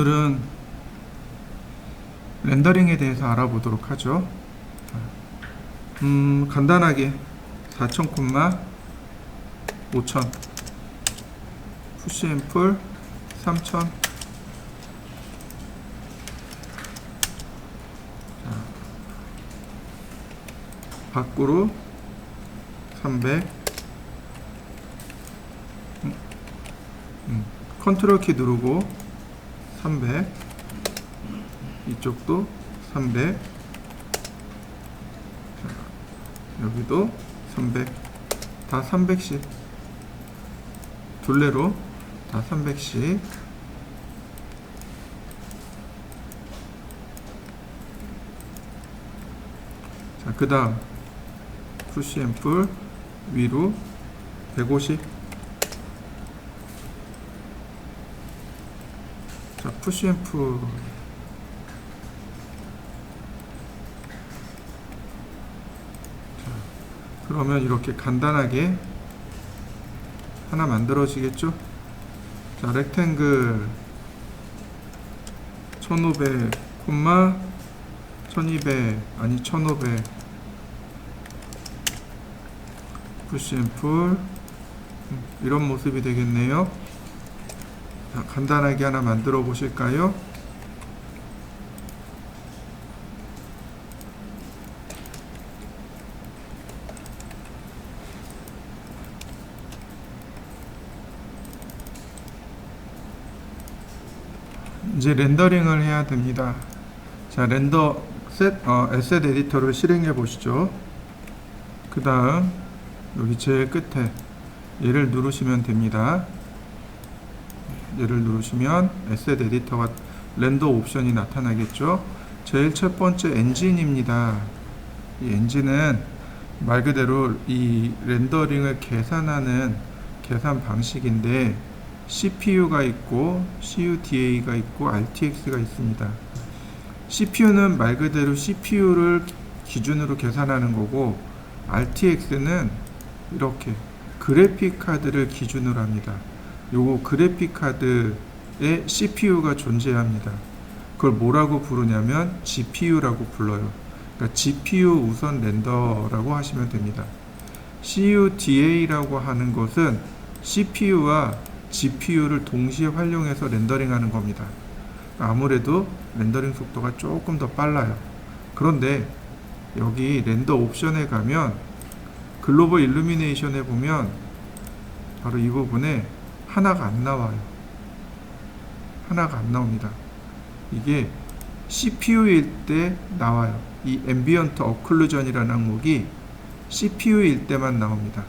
오늘은 렌더링에 대해서 알아보도록 하죠. 간단하게 4000 콤마 5000 푸시 앰플 3000 밖으로 300 컨트롤 키 누르고 300 이쪽도 300 여기도 300 다 300씩 둘레로 다 300씩 자, 그 다음 푸시 앰플 위로 150 자, 푸시 앰플 그러면 이렇게 간단하게 하나 만들어지겠죠? 자, 렉탱글 1500 콤마 1200 아니 1500 푸시 앰플 이런 모습이 되겠네요. 자, 간단하게 하나 만들어 보실까요? 이제 렌더링을 해야 됩니다. 자, 에셋 에디터를 실행해 보시죠. 그 다음 여기 제일 끝에 얘를 누르시면 됩니다. 얘를 누르시면 에셋 에디터가 렌더 옵션이 나타나겠죠. 제일 첫 번째 엔진입니다. 이 엔진은 말 그대로 이 렌더링을 계산하는 계산 방식인데 CPU가 있고 CUDA가 있고 RTX가 있습니다. CPU는 말 그대로 CPU를 기준으로 계산하는 거고 RTX는 이렇게 그래픽 카드를 기준으로 합니다. 요거 그래픽 카드에 CPU가 존재합니다. 그걸 뭐라고 부르냐면 GPU라고 불러요. 그러니까 GPU 우선 렌더라고 하시면 됩니다. CUDA라고 하는 것은 CPU와 GPU를 동시에 활용해서 렌더링하는 겁니다. 아무래도 렌더링 속도가 조금 더 빨라요. 그런데 여기 렌더 옵션에 가면 글로벌 일루미네이션에 보면 바로 이 부분에 하나가 안 나와요. 하나가 안 나옵니다. 이게 CPU일 때 나와요. 이 앰비언트 어클루전이라는 항목이 CPU일 때만 나옵니다.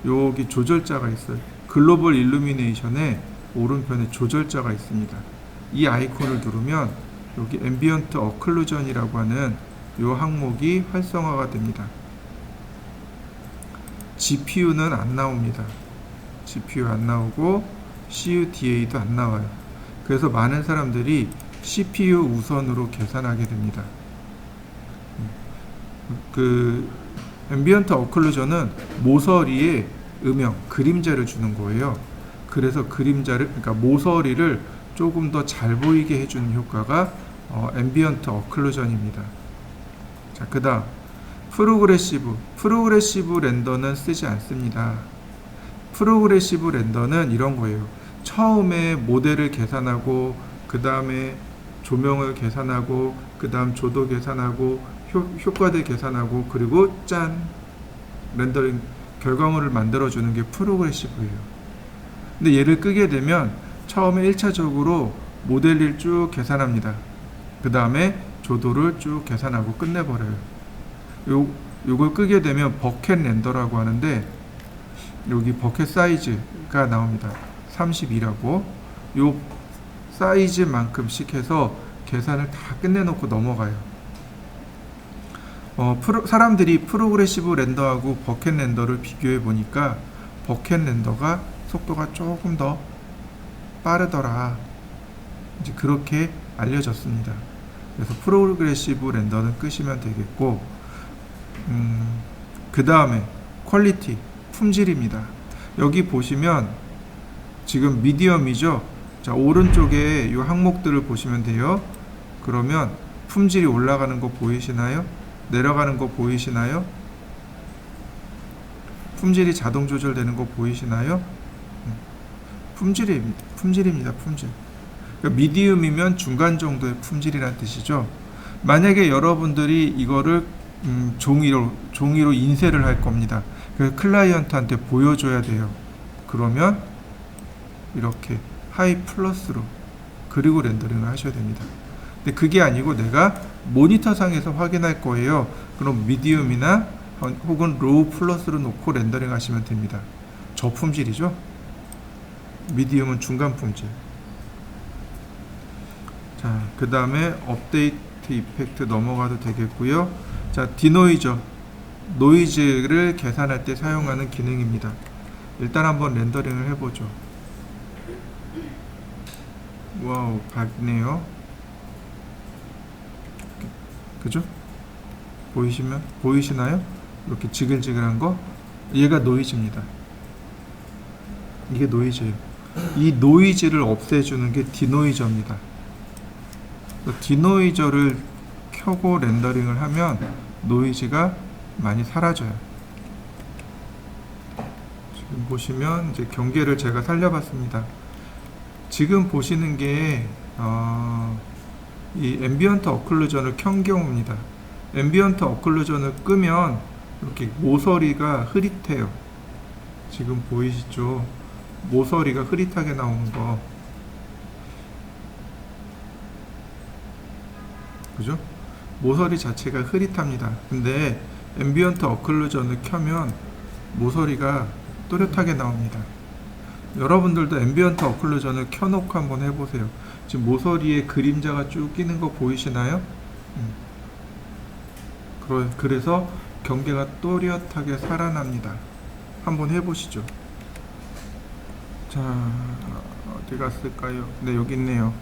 여기 조절자가 있어요. 글로벌 일루미네이션에 오른편에 조절자가 있습니다. 이 아이콘을 누르면 여기 앰비언트 어클루전이라고 하는 이 항목이 활성화가 됩니다. GPU는 안 나옵니다. GPU 안 나오고 CUDA도 안 나와요. 그래서 많은 사람들이 CPU 우선으로 계산하게 됩니다. 그 앰비언트 어클루전은 모서리에 음영, 그림자를 주는 거예요. 그래서 그러니까 모서리를 조금 더 잘 보이게 해주는 효과가 앰비언트 어클루전입니다. 자, 그 다음 프로그레시브 렌더는 쓰지 않습니다. 프로그레시브 렌더는 이런 거예요. 처음에 모델을 계산하고 그 다음에 조명을 계산하고 그 다음 조도 계산하고 효과들 계산하고 그리고 짠! 렌더링 결과물을 만들어주는 게 프로그레시브예요. 근데 얘를 끄게 되면 처음에 1차적으로 모델을 쭉 계산합니다. 그 다음에 조도를 쭉 계산하고 끝내버려요. 요걸 끄게 되면 버켓 렌더라고 하는데 여기 버켓 사이즈가 나옵니다. 32라고 요 사이즈만큼씩 해서 계산을 다 끝내놓고 넘어가요. 사람들이 프로그레시브 렌더하고 버켓 렌더를 비교해 보니까 버켓 렌더가 속도가 조금 더 빠르더라. 이제 그렇게 알려졌습니다. 그래서 프로그레시브 렌더는 끄시면 되겠고, 그 다음에 퀄리티, 품질입니다. 여기 보시면 지금 미디엄이죠. 자, 오른쪽에 이 항목들을 보시면 돼요. 그러면 품질이 올라가는 거 보이시나요? 내려가는 거 보이시나요? 품질이 자동 조절되는 거 보이시나요? 품질입니다. 품질. 그러니까 미디움이면 중간 정도의 품질이라는 뜻이죠. 만약에 여러분들이 이거를 종이로 인쇄를 할 겁니다. 그래서 클라이언트한테 보여줘야 돼요. 그러면 이렇게 하이 플러스로 그리고 렌더링을 하셔야 됩니다. 근데 그게 아니고 내가 모니터상에서 확인할 거예요. 그럼 미디움이나 혹은 로우 플러스로 놓고 렌더링 하시면 됩니다. 저품질이죠. 미디움은 중간 품질. 자, 그 다음에 업데이트 이펙트 넘어가도 되겠고요. 자, 디노이저, 노이즈를 계산할 때 사용하는 기능입니다. 일단 한번 렌더링을 해보죠. 와우, 밝네요. 그죠? 보이시나요? 이렇게 지글지글한 거? 얘가 노이즈입니다. 이게 노이즈예요. 이 노이즈를 없애주는 게 디노이저입니다. 디노이저를 켜고 렌더링을 하면 노이즈가 많이 사라져요. 지금 보시면 이제 경계를 제가 살려봤습니다. 지금 보시는 게 이 앰비언트 어클루전을 켠 경우입니다. 앰비언트 어클루전을 끄면 이렇게 모서리가 흐릿해요. 지금 보이시죠? 모서리가 흐릿하게 나오는 거. 그죠? 모서리 자체가 흐릿합니다. 근데 앰비언트 어클루전을 켜면 모서리가 또렷하게 나옵니다. 여러분들도 앰비언트 어클루전을 켜놓고 한번 해보세요. 지금 모서리에 그림자가 쭉 끼는 거 보이시나요? 그래서 경계가 또렷하게 살아납니다. 한번 해보시죠. 자, 어디 갔을까요? 네, 여기 있네요.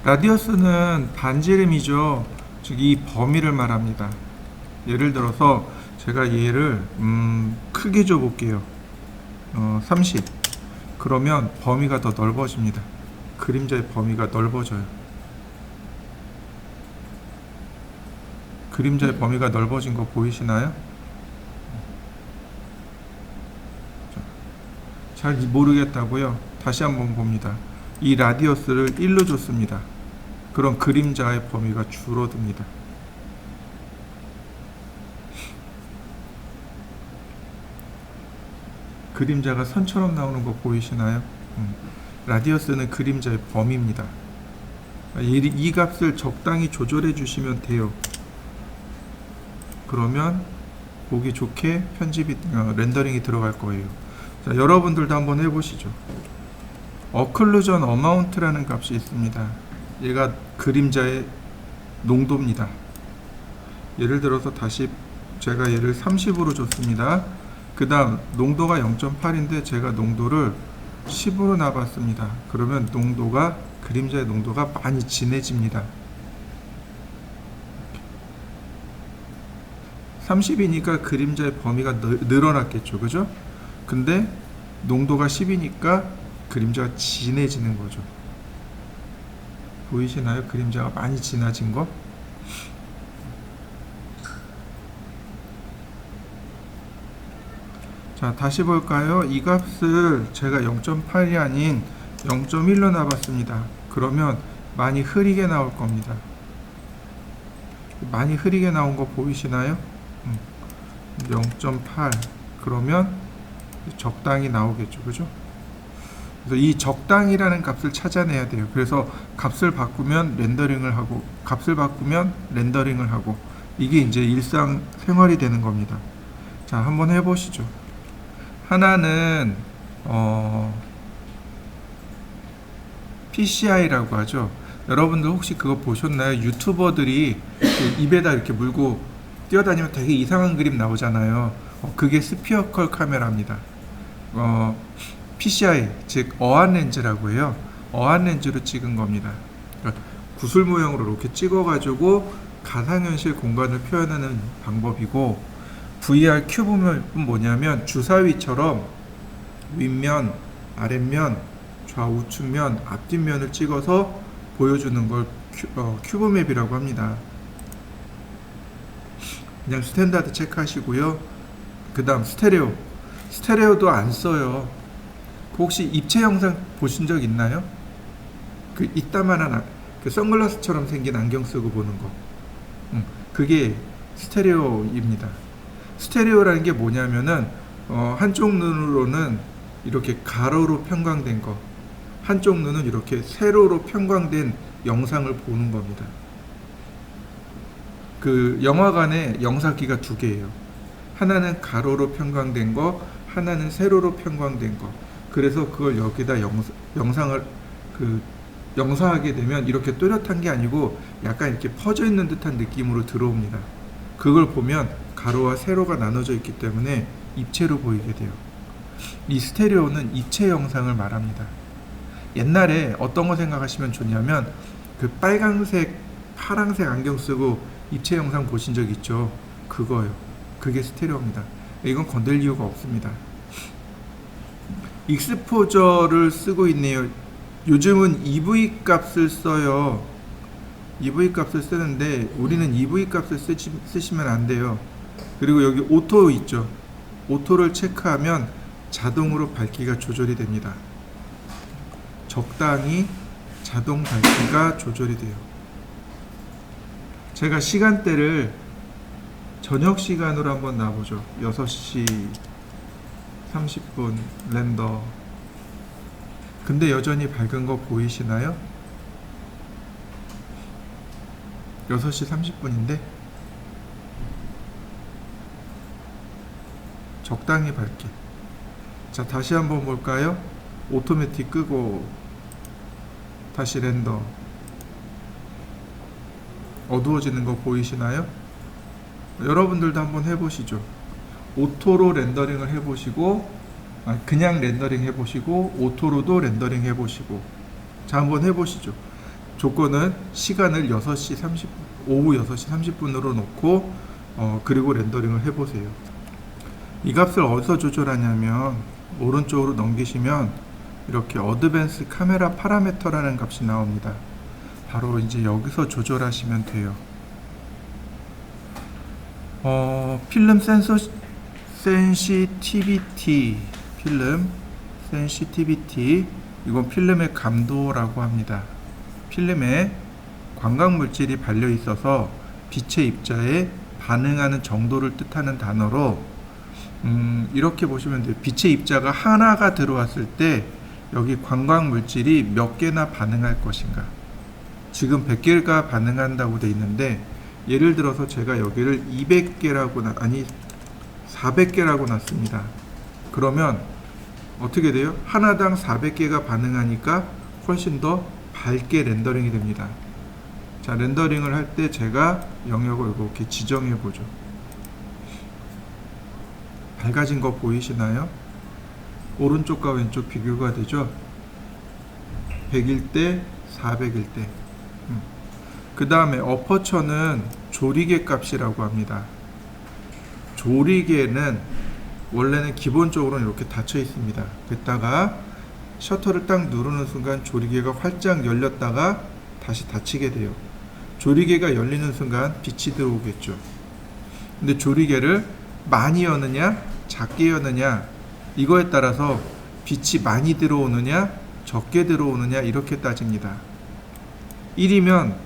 라디어스는 반지름이죠. 즉 이 범위를 말합니다. 예를 들어서 제가 얘를 크게 줘 볼게요. 30. 그러면 범위가 더 넓어집니다. 그림자의 범위가 넓어져요. 그림자의 범위가 넓어진 거 보이시나요? 잘 모르겠다고요? 다시 한번 봅니다. 이 라디어스를 1로 줬습니다. 그럼 그림자의 범위가 줄어듭니다. 그림자가 선처럼 나오는 거 보이시나요? 라디어스는 그림자의 범위입니다. 이 값을 적당히 조절해 주시면 돼요. 그러면 보기 좋게 렌더링이 들어갈 거예요. 자, 여러분들도 한번 해보시죠. 어클루전 어마운트라는 값이 있습니다. 얘가 그림자의 농도입니다. 예를 들어서 다시 제가 얘를 30으로 줬습니다. 그 다음 농도가 0.8인데 제가 농도를 10으로 놔봤습니다. 그러면 그림자의 농도가 많이 진해집니다. 30이니까 그림자의 범위가 늘어났겠죠. 그죠? 근데 농도가 10이니까 그림자가 진해지는 거죠. 보이시나요? 그림자가 많이 진해진 거? 자, 다시 볼까요? 이 값을 제가 0.8이 아닌 0.1로 놔봤습니다. 그러면 많이 흐리게 나올 겁니다. 많이 흐리게 나온 거 보이시나요? 0.8 그러면 적당히 나오겠죠. 그죠? 그래서 이 적당이라는 값을 찾아내야 돼요. 그래서 값을 바꾸면 렌더링을 하고 이게 이제 일상생활이 되는 겁니다. 자, 한번 해보시죠. 하나는 PCI라고 하죠. 여러분들 혹시 그거 보셨나요? 유튜버들이 입에다 이렇게 물고 뛰어다니면 되게 이상한 그림 나오잖아요. 그게 스피어컬 카메라입니다. PCI, 즉 어안 렌즈라고 해요. 어안 렌즈로 찍은 겁니다. 그러니까 구슬 모양으로 이렇게 찍어가지고 가상현실 공간을 표현하는 방법이고, VR 큐브는 뭐냐면 주사위처럼 윗면, 아랫면, 좌우측면, 앞뒷면을 찍어서 보여주는 걸 큐브맵이라고 합니다. 그냥 스탠다드 체크하시고요. 그 다음 스테레오. 스테레오도 안 써요. 혹시 입체 영상 보신 적 있나요? 그 이따만한 그 선글라스처럼 생긴 안경 쓰고 보는 거. 그게 스테레오입니다. 스테레오라는 게 뭐냐면은 한쪽 눈으로는 이렇게 가로로 평광된 거, 한쪽 눈은 이렇게 세로로 평광된 영상을 보는 겁니다. 그 영화관에 영상기가 두 개예요. 하나는 가로로 평광된 거, 하나는 세로로 평광된 거. 그래서 그걸 여기다 영상을 영상하게 되면 이렇게 또렷한 게 아니고 약간 이렇게 퍼져 있는 듯한 느낌으로 들어옵니다. 그걸 보면 가로와 세로가 나눠져 있기 때문에 입체로 보이게 돼요. 이 스테레오는 입체 영상을 말합니다. 옛날에 어떤 거 생각하시면 좋냐면 그 빨강색, 파랑색 안경 쓰고 입체 영상 보신 적 있죠? 그거요. 그게 스테레오입니다. 이건 건들 이유가 없습니다. 익스포저를 쓰고 있네요. 요즘은 EV 값을 써요. EV 값을 쓰는데 우리는 EV 값을 쓰시면 안 돼요. 그리고 여기 오토 있죠. 오토를 체크하면 자동으로 밝기가 조절이 됩니다. 적당히 자동 밝기가 조절이 돼요. 제가 시간대를 저녁 시간으로 한번 놔보죠. 6시 30분 렌더. 근데 여전히 밝은 거 보이시나요? 6시 30분인데 적당히 밝게. 자, 다시 한번 볼까요? 오토매틱 끄고 다시 렌더. 어두워지는 거 보이시나요? 여러분들도 한번 해보시죠. 오토로 렌더링을 해보시고, 그냥 렌더링 해보시고, 오토로도 렌더링 해보시고. 자, 한번 해보시죠. 조건은 시간을 오후 6시 30분으로 놓고 그리고 렌더링을 해보세요. 이 값을 어디서 조절하냐면 오른쪽으로 넘기시면 이렇게 어드밴스 카메라 파라미터라는 값이 나옵니다. 바로 이제 여기서 조절하시면 돼요. 필름 센시티비티, 필름 센시티비티, 이건 필름의 감도라고 합니다. 필름에 광각물질이 발려 있어서 빛의 입자에 반응하는 정도를 뜻하는 단어로 이렇게 보시면 돼요. 빛의 입자가 하나가 들어왔을 때 여기 관광물질이 몇 개나 반응할 것인가. 지금 100개가 반응한다고 돼 있는데 예를 들어서 제가 여기를 200개라고 400개라고 놨습니다. 그러면 어떻게 돼요? 하나당 400개가 반응하니까 훨씬 더 밝게 렌더링이 됩니다. 자, 렌더링을 할 때 제가 영역을 이렇게 지정해 보죠. 밝아진 거 보이시나요? 오른쪽과 왼쪽 비교가 되죠. 100일 때, 400일 때. 그 다음에 어퍼처는 조리개 값이라고 합니다. 조리개는 원래는 기본적으로 이렇게 닫혀 있습니다. 그랬다가 셔터를 딱 누르는 순간 조리개가 활짝 열렸다가 다시 닫히게 돼요. 조리개가 열리는 순간 빛이 들어오겠죠. 근데 조리개를 많이 여느냐 작게 여느냐 이거에 따라서 빛이 많이 들어오느냐 적게 들어오느냐 이렇게 따집니다. 1이면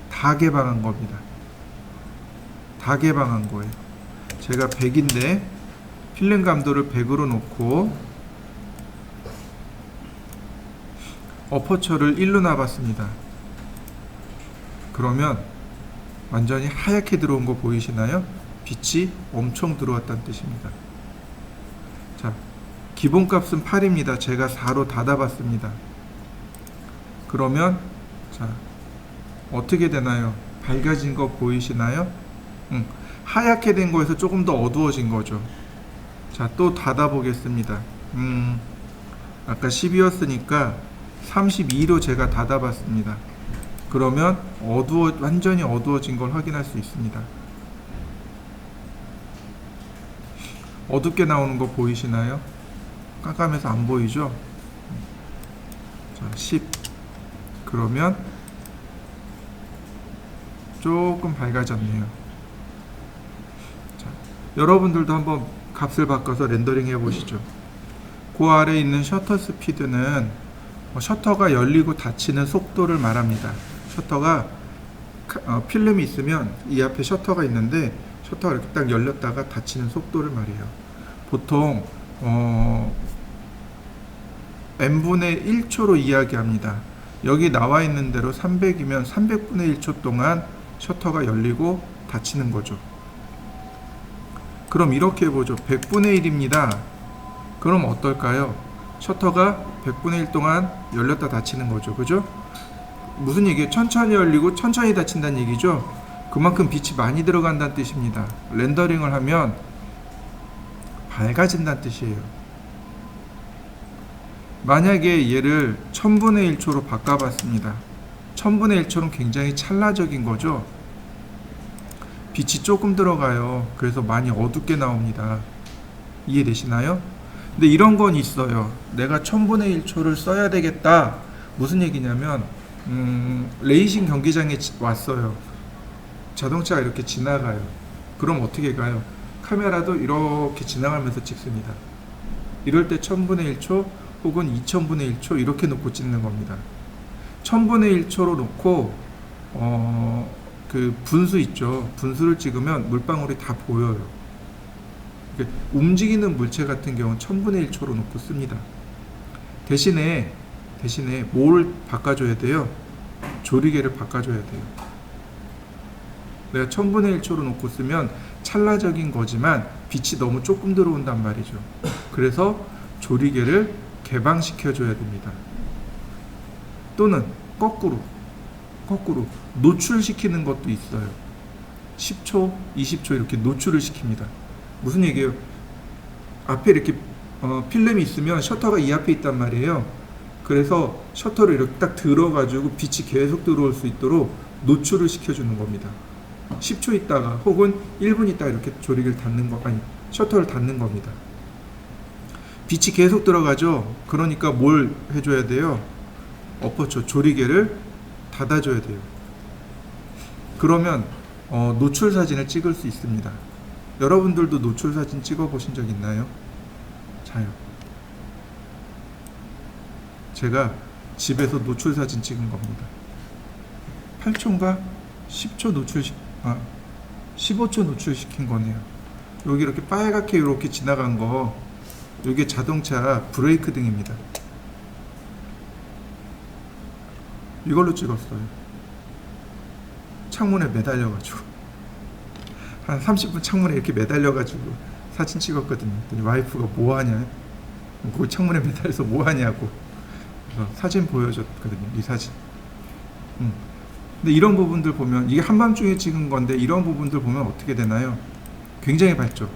다 개방한 겁니다. 다 개방한 거예요. 제가 100인데 필름 감도를 100으로 놓고 어퍼처를 1로 놔봤습니다. 그러면 완전히 하얗게 들어온 거 보이시나요? 빛이 엄청 들어왔다는 뜻입니다. 자, 기본값은 8입니다. 제가 4로 닫아봤습니다. 그러면 자, 어떻게 되나요? 밝아진 거 보이시나요? 하얗게 된 거에서 조금 더 어두워진 거죠. 자, 또 닫아보겠습니다. 아까 10이었으니까 32로 제가 닫아봤습니다. 그러면 완전히 어두워진 걸 확인할 수 있습니다. 어둡게 나오는 거 보이시나요? 깜깜해서 안 보이죠? 자, 10. 그러면 조금 밝아졌네요. 자, 여러분들도 한번 값을 바꿔서 렌더링 해보시죠. 그 아래에 있는 셔터 스피드는 셔터가 열리고 닫히는 속도를 말합니다. 셔터가 필름이 있으면 이 앞에 셔터가 있는데 셔터가 이렇게 딱 열렸다가 닫히는 속도를 말해요. 보통 n분의 1초로 이야기합니다. 여기 나와 있는 대로 300이면 300분의 1초 동안 셔터가 열리고 닫히는 거죠. 그럼 이렇게 해보죠. 100분의 1입니다. 그럼 어떨까요? 셔터가 100분의 1 동안 열렸다 닫히는 거죠. 그죠? 무슨 얘기예요? 천천히 열리고 천천히 닫힌다는 얘기죠. 그만큼 빛이 많이 들어간다는 뜻입니다. 렌더링을 하면 밝아진다는 뜻이에요. 만약에 얘를 1000분의 1초로 바꿔봤습니다. 1000분의 1초는 굉장히 찰나적인 거죠. 빛이 조금 들어가요. 그래서 많이 어둡게 나옵니다. 이해되시나요? 근데 이런 건 있어요. 내가 1000분의 1초를 써야 되겠다. 무슨 얘기냐면 레이싱 경기장에 왔어요. 자동차가 이렇게 지나가요. 그럼 어떻게 가요? 카메라도 이렇게 지나가면서 찍습니다. 이럴 때 1000분의 1초 혹은 2000분의 1초 이렇게 놓고 찍는 겁니다. 1000분의 1초로 놓고 그 분수 있죠. 분수를 찍으면 물방울이 다 보여요. 움직이는 물체 같은 경우는 1000분의 1초로 놓고 씁니다. 대신에 뭘 바꿔줘야 돼요? 조리개를 바꿔줘야 돼요. 내가 1000분의 1초로 놓고 쓰면 찰나적인 거지만 빛이 너무 조금 들어온단 말이죠. 그래서 조리개를 개방시켜 줘야 됩니다. 또는 거꾸로 노출시키는 것도 있어요. 10초, 20초 이렇게 노출을 시킵니다. 무슨 얘기예요? 앞에 이렇게 필름이 있으면 셔터가 이 앞에 있단 말이에요. 그래서 셔터를 이렇게 딱 들어가지고 빛이 계속 들어올 수 있도록 노출을 시켜주는 겁니다. 10초 있다가 혹은 1분 있다가 이렇게 조리개를 닫는 거, 아니 셔터를 닫는 겁니다. 빛이 계속 들어가죠. 그러니까 뭘 해줘야 돼요? 어퍼처 조리개를 닫아줘야 돼요. 그러면 노출 사진을 찍을 수 있습니다. 여러분들도 노출 사진 찍어 보신 적 있나요? 자요. 제가 집에서 노출 사진 찍은 겁니다. 8초인가 10초 15초 노출시킨 거네요. 여기 이렇게 빨갛게 이렇게 지나간 거, 이게 자동차 브레이크 등입니다. 이걸로 찍었어요. 창문에 매달려가지고 한 30분 창문에 이렇게 매달려가지고 사진 찍었거든요. 와이프가 뭐하냐, 그 창문에 매달려서 뭐하냐고 사진 보여줬거든요. 이 사진. 근데 이런 부분들 보면, 이게 한밤중에 찍은 건데 이런 부분들 보면 어떻게 되나요? 굉장히 밝죠.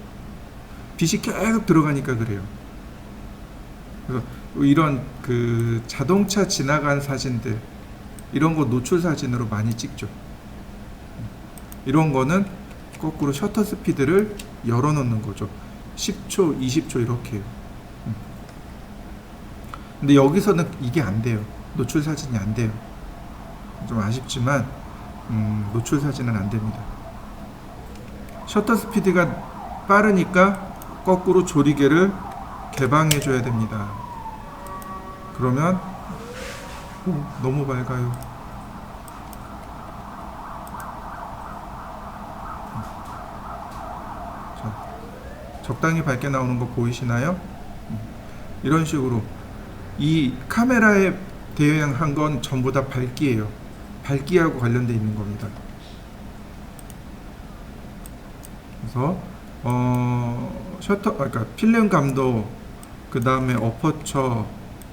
빛이 계속 들어가니까 그래요. 그래서 이런 그 자동차 지나간 사진들, 이런 거 노출 사진으로 많이 찍죠. 이런 거는 거꾸로 셔터 스피드를 열어놓는 거죠. 10초, 20초 이렇게요. 근데 여기서는 이게 안 돼요. 노출 사진이 안 돼요. 좀 아쉽지만 노출 사진은 안 됩니다. 셔터 스피드가 빠르니까 거꾸로 조리개를 개방해 줘야 됩니다. 그러면 너무 밝아요. 자, 적당히 밝게 나오는 거 보이시나요? 이런 식으로 이 카메라에 대응한 건 전부 다 밝기예요. 밝기하고 관련되어 있는 겁니다. 그래서 셔터, 그러니까 필름 감도, 그 다음에 어퍼처,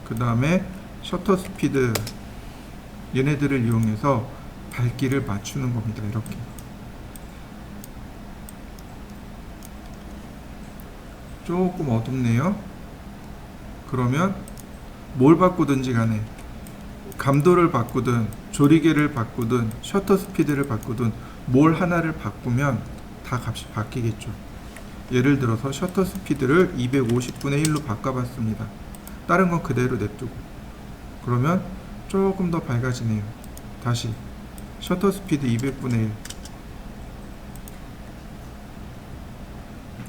그 다음에 셔터 스피드, 얘네들을 이용해서 밝기를 맞추는 겁니다. 이렇게. 조금 어둡네요. 그러면 뭘 바꾸든지 간에, 감도를 바꾸든 조리개를 바꾸든 셔터 스피드를 바꾸든 뭘 하나를 바꾸면 다 값이 바뀌겠죠. 예를 들어서 셔터 스피드를 250분의 1로 바꿔봤습니다. 다른 건 그대로 냅두고, 그러면 조금 더 밝아지네요. 다시 셔터 스피드 200분의 1,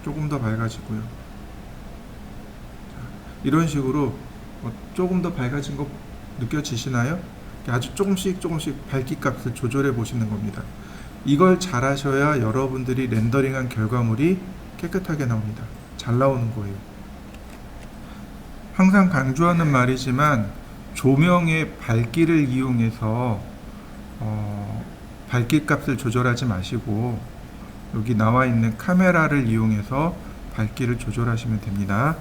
조금 더 밝아지고요. 이런 식으로 조금 더 밝아진 거 느껴지시나요? 아주 조금씩 밝기 값을 조절해 보시는 겁니다. 이걸 잘 하셔야 여러분들이 렌더링한 결과물이 깨끗하게 나옵니다. 잘 나오는 거예요. 항상 강조하는 말이지만 조명의 밝기를 이용해서 밝기 값을 조절하지 마시고 여기 나와 있는 카메라를 이용해서 밝기를 조절하시면 됩니다.